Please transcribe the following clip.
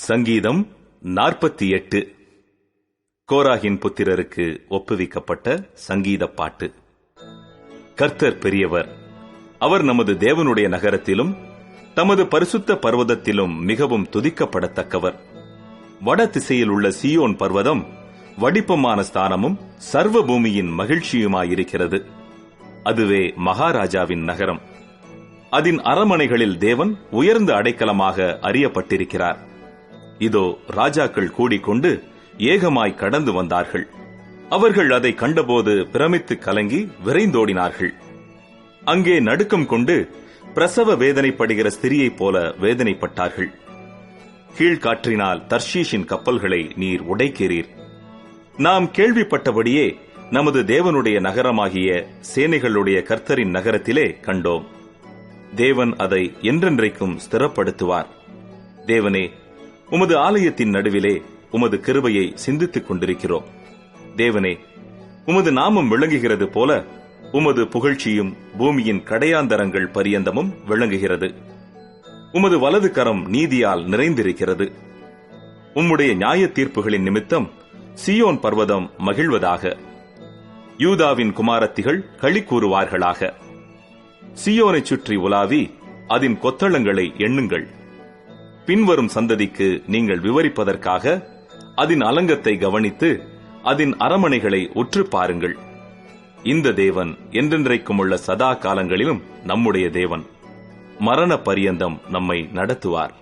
சங்கீதம் 48. கோராகின் புத்திரருக்கு ஒப்புவிக்கப்பட்ட சங்கீத பாட்டு. கர்த்தர் பெரியவர், அவர் நமது தேவனுடைய நகரத்திலும் தமது பரிசுத்த பர்வதத்திலும் மிகவும் துதிக்கப்படத்தக்கவர். வட திசையில் உள்ள சீயோன் பர்வதம் வடிப்பமான ஸ்தானமும் சர்வ பூமியின் மகிழ்ச்சியுமாயிருக்கிறது. அதுவே மகாராஜாவின் நகரம். அதன் அரமனைகளில் தேவன் உயர்ந்த அடைக்கலமாக அறியப்பட்டிருக்கிறார். இதோ ராஜாக்கள் கூடிக்கொண்டு ஏகமாய் கடந்து வந்தார்கள். அவர்கள் அதை கண்டபோது பிரமித்து கலங்கி விரைந்தோடினார்கள். அங்கே நடுக்கம் கொண்டு பிரசவ வேதனைப்படுகிற ஸ்திரியைப் போல வேதனைப்பட்டார்கள். கீழ்காற்றினால் தர்ஷீஷின் கப்பல்களை நீர் உடைக்கிறீர். நாம் கேள்விப்பட்டபடியே நமது தேவனுடைய நகரமாகிய சேனைகளுடைய கர்த்தரின் நகரத்திலே கண்டோம். தேவன் அதை என்றென்றைக்கும் ஸ்திரப்படுத்துவார். தேவனே, உமது ஆலயத்தின் நடுவிலே உமது கிருபையை சிந்தித்துக் கொண்டிருக்கிறோம். தேவனே, உமது நாமம் விளங்குகிறது போல உமது புகழ்ச்சியும் பூமியின் கடையாந்தரங்கள் பரியந்தமும் விளங்குகிறது. உமது வலது கரம் நீதியால் நிறைந்திருக்கிறது. உம்முடைய நியாய தீர்ப்புகளின் நிமித்தம் சீயோன் பர்வதம் மகிழ்வதாக. யூதாவின் குமாரத்திகள் களி கூறுவார்களாக. சீயோனைச் சுற்றி உலாவி அதன் கொத்தளங்களை எண்ணுங்கள். பின்வரும் சந்ததிக்கு நீங்கள் விவரிப்பதற்காக அதன் அலங்கத்தை கவனித்து அதன் அரமனைகளை உற்று பாருங்கள். இந்த தேவன் என்றென்றைக்கும் உள்ள சதா காலங்களிலும் நம்முடைய தேவன். மரண பரியந்தம் நம்மை நடத்துவார்.